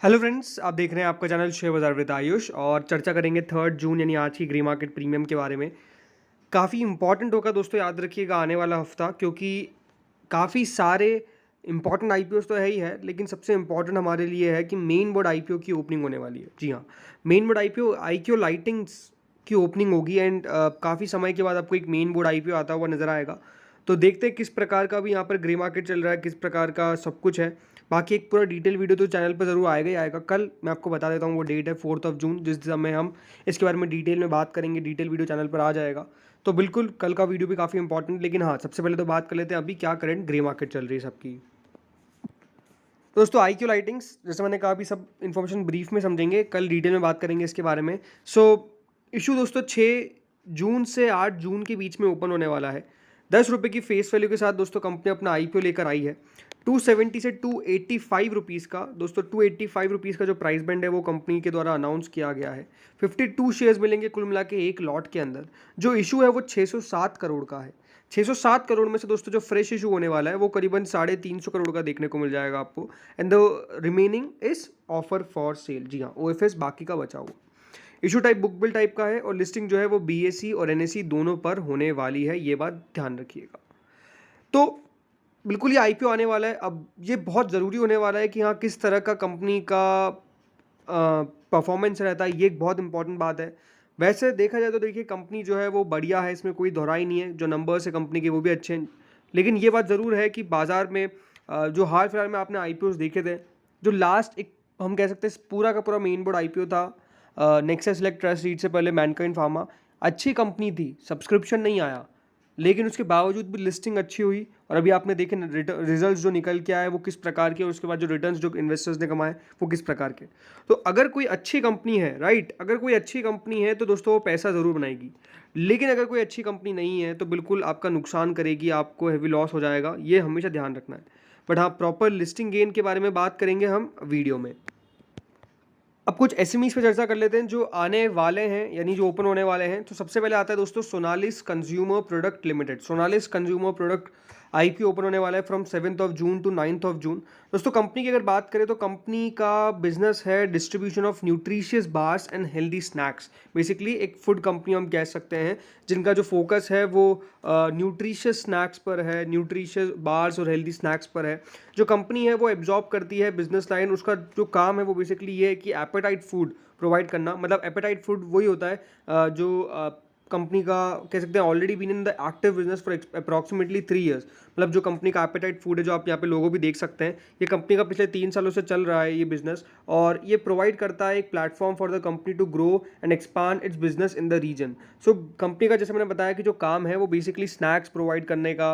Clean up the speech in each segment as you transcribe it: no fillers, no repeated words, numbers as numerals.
Hello friends, आप देख रहे हैं आपका चैनल शेयर बाजार विद आयुष और चर्चा करेंगे 3 जून यानी आज की ग्रे मार्केट प्रीमियम के बारे में। काफ़ी इंपॉर्टेंट होगा दोस्तों, याद रखिएगा आने वाला हफ्ता, क्योंकि काफ़ी सारे इंपॉर्टेंट आईपीओस तो है ही है, लेकिन सबसे इंपॉर्टेंट हमारे लिए है कि मेन बोर्ड आईपीओ की ओपनिंग होने वाली है। जी हाँ, main board IPO IQ lightings की ओपनिंग होगी एंड काफ़ी समय के बाद आपको एक मेन बोर्ड आईपीओ आता हुआ नजर आएगा। तो देखते हैं किस प्रकार का भी यहाँ पर ग्रे मार्केट चल रहा है, किस प्रकार का सब कुछ है। बाकी एक पूरा डिटेल वीडियो तो चैनल पर ज़रूर आएगा ही आएगा। कल मैं आपको बता देता हूँ, वो डेट है 4 जून, जिस समय हम इसके बारे में डिटेल में बात करेंगे। डिटेल वीडियो चैनल पर आ जाएगा, तो बिल्कुल कल का वीडियो भी काफ़ी इंपॉर्टेंट। लेकिन हाँ, सबसे पहले तो बात कर लेते हैं अभी क्या करंट ग्रे मार्केट चल रही है सबकी। दोस्तों आईक्यू लाइटिंग्स, जैसे मैंने कहा, अभी सब इन्फॉर्मेशन ब्रीफ में समझेंगे, कल डिटेल में बात करेंगे इसके बारे में। इशू दोस्तों 6 जून से 8 जून के बीच में ओपन होने वाला है। 10 रुपये की फेस वैल्यू के साथ दोस्तों कंपनी अपना आईपीओ लेकर आई है। 270 से 285 रुपीज़ का, दोस्तों 285 रुपीज़ का जो प्राइस बैंड है वो कंपनी के द्वारा अनाउंस किया गया है। 52 शेयर्स मिलेंगे कुल मिला के एक लॉट के अंदर। जो इशू है वो 607 करोड़ का है। 607 करोड़ में से दोस्तों जो फ्रेश इशू होने वाला है वो करीबन 350 करोड़ का देखने को मिल जाएगा आपको। And the remaining is offer for sale. जी हाँ, ओएफएस बाकी का बचा हुआ। Issue type book build type का है और लिस्टिंग जो है वो बीएसई और एनएसई दोनों पर होने वाली है, ये बात ध्यान रखिएगा। तो बिल्कुल ये आईपीओ आने वाला है। अब ये बहुत ज़रूरी होने वाला है कि हाँ, किस तरह का कंपनी का परफॉर्मेंस रहता है, ये एक बहुत इंपॉर्टेंट बात है। वैसे देखा जाए तो देखिए, कंपनी जो है वो बढ़िया है, इसमें कोई दोहराई नहीं है। जो नंबर्स है कंपनी के वो भी अच्छे हैं, लेकिन ये बात ज़रूर है कि बाज़ार में जो हाल फिलहाल में आपने आईपीओस देखे थे, जो लास्ट एक हम कह सकते हैं पूरा का पूरा मेन बोर्ड आईपीओ था नेक्सस इलेक्ट ट्रस्ट रीट से पहले मैनकाइंड फार्मा, अच्छी कंपनी थी, सब्सक्रिप्शन नहीं आया, लेकिन उसके बावजूद भी लिस्टिंग अच्छी हुई। और अभी आपने देखे रिजल्ट्स जो निकल के आए वो किस प्रकार के, और उसके बाद जो रिटर्न्स जो इन्वेस्टर्स ने कमाए वो किस प्रकार के। तो अगर कोई अच्छी कंपनी है, राइट, अगर कोई अच्छी कंपनी है तो दोस्तों वो पैसा ज़रूर बनाएगी। लेकिन अगर कोई अच्छी कंपनी नहीं है तो बिल्कुल आपका नुकसान करेगी, आपको हैवी लॉस हो जाएगा, ये हमेशा ध्यान रखना है। बट हाँ, प्रॉपर लिस्टिंग गेन के बारे में बात करेंगे हम वीडियो में। अब कुछ एसएमईज पे चर्चा कर लेते हैं जो आने वाले हैं, यानी जो ओपन होने वाले हैं। तो सबसे पहले आता है दोस्तों Sonalis consumer product limited. Sonalis consumer product IPO open होने वाला है फ्रॉम 7 जून टू 9 जून। दोस्तों कंपनी की अगर बात करें तो कंपनी का बिजनेस है distribution of nutritious bars and healthy snacks. Basically एक फूड कंपनी हम कह सकते हैं, जिनका जो फोकस है वो न्यूट्रिशियस स्नैक्स पर है, न्यूट्रिशियस बार्स और हेल्दी स्नैक्स पर है। जो कंपनी है वो एब्जॉर्ब करती है बिजनेस लाइन, उसका जो काम है वो बेसिकली ये है कि एपेटाइट फूड प्रोवाइड करना। मतलब एपेटाइट फूड वही होता है जो कंपनी का कह सकते हैं already been in the active business for approximately 3 years. मतलब जो कंपनी का एपेटाइट फूड है, जो आप यहाँ पे लोगो भी देख सकते हैं, ये कंपनी का पिछले 3 सालों से चल रहा है ये बिजनेस। और ये प्रोवाइड करता है एक platform for the company to grow and expand its business in the region. So company का, जैसे मैंने बताया, कि जो काम है वो बेसिकली स्नैक्स प्रोवाइड करने का,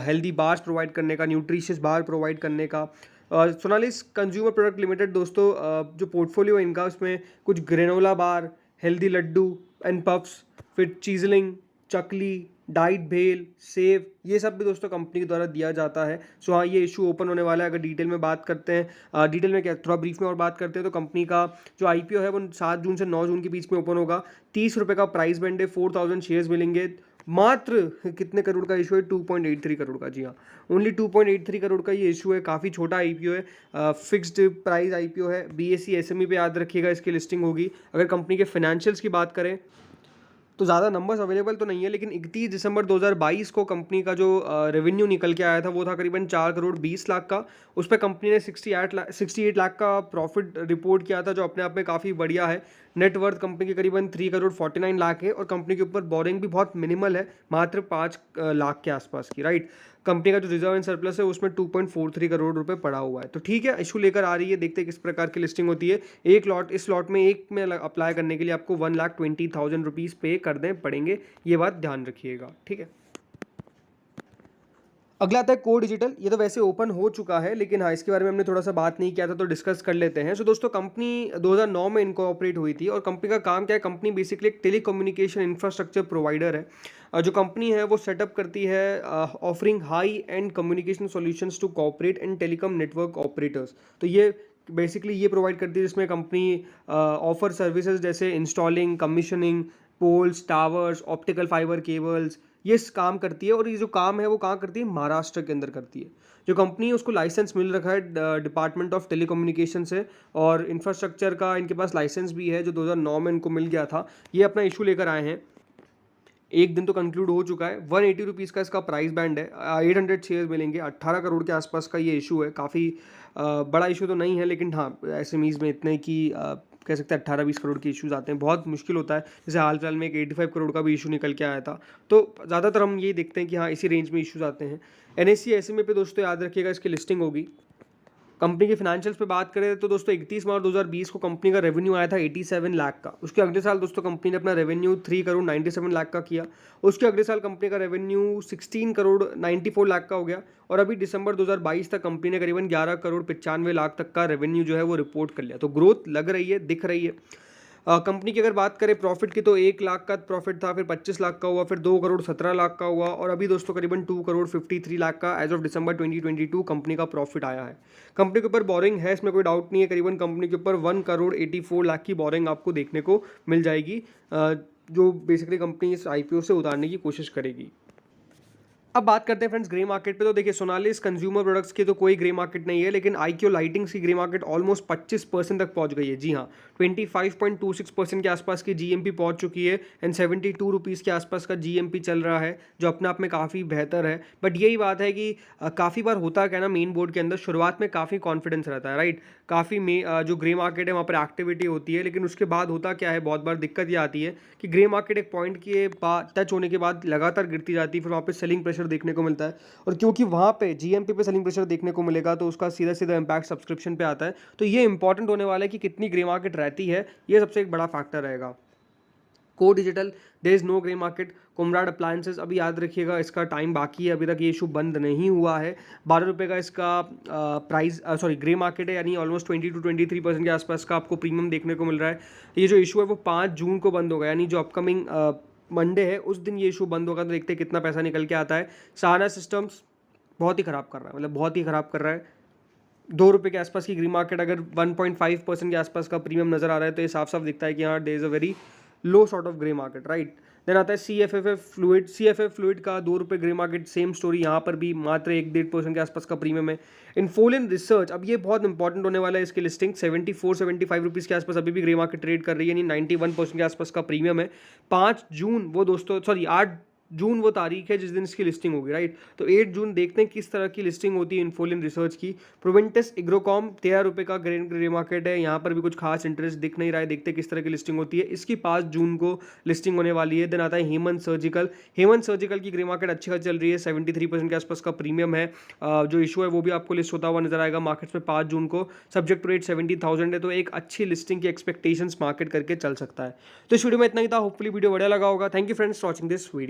हेल्दी बार्स प्रोवाइड करने का, न्यूट्रिशियस बार प्रोवाइड करने का। सोनालिस कंज्यूमर प्रोडक्ट लिमिटेड दोस्तों, जो पोर्टफोलियो है इनका, उसमें कुछ granola bar, healthy laddu and puffs, फिर चीजलिंग, चकली, डाइट भेल, सेव, ये सब भी दोस्तों कंपनी के द्वारा दिया जाता है। सो हाँ, ये इशू ओपन होने वाला है। अगर डिटेल में बात करते हैं, डिटेल में क्या, थोड़ा ब्रीफ में और बात करते हैं, तो कंपनी का जो आईपीओ है वो 7 जून से 9 जून के बीच में ओपन होगा। 30 रुपये का प्राइस बैंड है, 4000 शेयर्स मिलेंगे। मात्र कितने करोड़ का इशू है? 2.83 करोड़ का। जी हाँ, ओनली 2.83 करोड़ का ये इशू है। काफ़ी छोटा आईपीओ है, फिक्स्ड प्राइस आईपीओ है। बीएसई एसएमई पे याद रखिएगा इसकी लिस्टिंग होगी। अगर कंपनी के फाइनेंशियल्स की बात करें तो ज़्यादा नंबर्स अवेलेबल तो नहीं है, लेकिन 31 दिसंबर 2022 को कंपनी का जो रेवेन्यू निकल के आया था वो था करीबन 4 करोड़ 20 लाख का। उस पर कंपनी ने 68 लाख का प्रॉफिट रिपोर्ट किया था, जो अपने आप में काफ़ी बढ़िया है। नेटवर्थ कंपनी की करीबन 3 करोड़ 49 लाख है और कंपनी के ऊपर बोरिंग भी बहुत मिनिमल है, मात्र 5 लाख के आसपास की, राइट। कंपनी का जो रिजर्व एंड सरप्लस है उसमें 2.43 करोड़ रुपए पड़ा हुआ है। तो ठीक है, इशू लेकर आ रही है, देखते हैं किस प्रकार की लिस्टिंग होती है। एक लॉट, इस लॉट में एक में अप्लाई करने के लिए आपको 1,20,000 रुपीज़ पे करने पड़ेंगे, ये बात ध्यान रखिएगा, ठीक है। अगला आता है को डिजिटल। ये तो वैसे ओपन हो चुका है, लेकिन हाँ, इसके बारे में हमने थोड़ा सा बात नहीं किया था, तो डिस्कस कर लेते हैं। सो दोस्तों, कंपनी 2009 में इनकॉर्पोरेट हुई थी और कंपनी का काम क्या है? कंपनी बेसिकली एक टेली कम्युनिकेशन इंफ्रास्ट्रक्चर प्रोवाइडर है। जो कंपनी है वो सेटअप करती है offering high end communication solutions to corporate and telecom network operators. तो ये बेसिकली ये प्रोवाइड करती है, जिसमें कंपनी ऑफर सर्विसेज जैसे installing, commissioning poles, towers, optical fibre cables, ये काम करती है और ये जो काम है वो कहाँ करती है, महाराष्ट्र के अंदर करती है। जो कंपनी है उसको लाइसेंस मिल रखा है डिपार्टमेंट ऑफ टेलीकम्युनिकेशन से, और इंफ्रास्ट्रक्चर का इनके पास लाइसेंस भी है जो 2009 में इनको मिल गया था। ये अपना इशू लेकर आए हैं, एक दिन तो कंक्लूड हो चुका है। 180 रुपीज़ का इसका प्राइस बैंड है, 800 शेयर मिलेंगे, 18 करोड़ के आसपास का ये इशू है। काफ़ी बड़ा इशू तो नहीं है, लेकिन हाँ एसएमईज में इतने की कह सकते हैं 18-20 करोड़ के इश्यूज आते हैं, बहुत मुश्किल होता है। जैसे हाल फिलहाल में एक 85 करोड़ का भी इशू निकल के आया था। तो ज़्यादातर हम ये देखते हैं कि हाँ इसी रेंज में इश्यूज आते हैं। एनएससी एसएमए पे दोस्तों याद रखिएगा इसकी लिस्टिंग होगी। कंपनी के फाइनेंशियल्स पे बात करें तो दोस्तों 31 मार्च 2020 को कंपनी का रेवेन्यू आया था 87 लाख का। उसके अगले साल दोस्तों कंपनी ने अपना रेवेन्यू 3 करोड़ 97 लाख का किया। उसके अगले साल कंपनी का रेवेन्यू 16 करोड़ 94 लाख का हो गया, और अभी दिसंबर 2022 तक कंपनी ने करीबन 11 करोड़ 95 लाख तक का रेवेन्यू जो है वो रिपोर्ट कर लिया। तो ग्रोथ लग रही है, दिख रही है। कंपनी की अगर बात करें प्रॉफिट की, तो 1 लाख का प्रॉफिट था, फिर 25 लाख का हुआ, फिर 2 करोड़ 17 लाख का हुआ, और अभी दोस्तों करीबन 2 करोड़ 53 लाख का एज ऑफ दिसंबर 2022 कंपनी का प्रॉफिट आया है। कंपनी के ऊपर बोरिंग है, इसमें कोई डाउट नहीं है। करीबन कंपनी के ऊपर 1 करोड़ 84 लाख की बोरिंग आपको देखने को मिल जाएगी, जो बेसिकली कंपनी इस आईपीओ से उतारने की कोशिश करेगी। अब बात करते हैं फ्रेंड्स ग्रे मार्केट पे। तो देखिए सोनालिस कंज्यूमर प्रोडक्ट्स की तो कोई ग्रे मार्केट नहीं है, लेकिन आईक्यू लाइटिंग्स की ग्रे मार्केट ऑलमोस्ट 25% तक पहुंच गई है। जी हाँ, 25.26% के आसपास की जीएमपी पहुंच चुकी है, एंड 72 रुपीज़ के आसपास का जीएमपी चल रहा है, जो अपने आप में काफ़ी बेहतर है। बट यही बात है कि काफ़ी बार होता क्या ना, मेन बोर्ड के अंदर शुरुआत में काफ़ी कॉन्फिडेंस रहता है, राइट। काफ़ी में जो ग्रे मार्केट है वहाँ पर एक्टिविटी होती है, लेकिन उसके बाद होता क्या है, बहुत बार दिक्कत ये आती है कि ग्रे मार्केट एक पॉइंट के बाद टच होने के बाद लगातार गिरती जाती है, फिर वहाँ पे सेलिंग प्रेशर देखने को मिलता है, और क्योंकि वहाँ पे जीएमपी पे सेलिंग प्रेशर देखने को मिलेगा तो उसका सीधा सीधा इम्पैक्ट सब्सक्रिप्शन पे आता है। तो ये इंपॉर्टेंट होने वाला है कि कितनी ग्रे मार्केट रहती है, ये सबसे एक बड़ा फैक्टर रहेगा। को digital, there is no grey market. कुमराड अप्लायंसेस, अभी याद रखिएगा इसका टाइम बाकी है, अभी तक ये इशू बंद नहीं हुआ है। 12 रुपये का इसका प्राइस ग्रे मार्केट है, यानी ऑलमोस्ट 20 to 23% के आसपास का आपको प्रीमियम देखने को मिल रहा है। ये जो इशू है वो 5 जून को बंद होगा, यानी जो अपकमिंग मंडे है उस दिन ये इशू बंद होगा। तो देखते हैं कितना पैसा निकल के आता है। सहाना सिस्टम्स बहुत ही ख़राब कर रहा है, मतलब बहुत ही ख़राब कर रहा है। 2 रुपये के आसपास की ग्री मार्केट, अगर 1.5% के आसपास का प्रीमियम नज़र आ रहा है तो ये साफ साफ दिखता है कि हाँ there is a very low sort of grey market, right. Then आता है सी एफ एफ फ्लूइड का 2 रुपये ग्रे मार्केट, सेम स्टोरी, यहाँ पर भी मात्र 1-1.5% के आसपास का प्रीमियम है। इन्फोलिन रिसर्च, अब ये बहुत इंपॉर्टेंट होने वाला है, इसकी लिस्टिंग 74-75 रुपीज़ के आसपास अभी भी ग्रे मार्केट ट्रेड कर रही है, यानी 91% के आसपास का प्रीमियम है। 8 जून वो तारीख है जिस दिन इसकी लिस्टिंग होगी, राइट। तो 8 जून देखते हैं किस तरह की लिस्टिंग होती है इन्फोलिन रिसर्च की। प्रोवेंटस एग्रोकॉम 13 रुपये का ग्रे मार्केट है, यहाँ पर भी कुछ खास इंटरेस्ट दिख नहीं रहा है, देखते हैं किस तरह की लिस्टिंग होती है। इसकी 5 जून को लिस्टिंग होने वाली है। देन आता है हेमंत सर्जिकल की ग्रे मार्केट अच्छी खासी चल रही है, 73% के आसपास का प्रीमियम है। जो इशू है वो भी आपको लिस्ट होता हुआ नजर आएगा मार्केट्स में 5 जून को। सब्जेक्ट रेट 70,000 है, तो एक अच्छी लिस्टिंग की एक्सपेक्टेशंस मार्केट करके चल सकता है। तो इस वीडियो में इतना ही था, होपफुली वीडियो बढ़िया लगा होगा। Thank you friends for watching this video.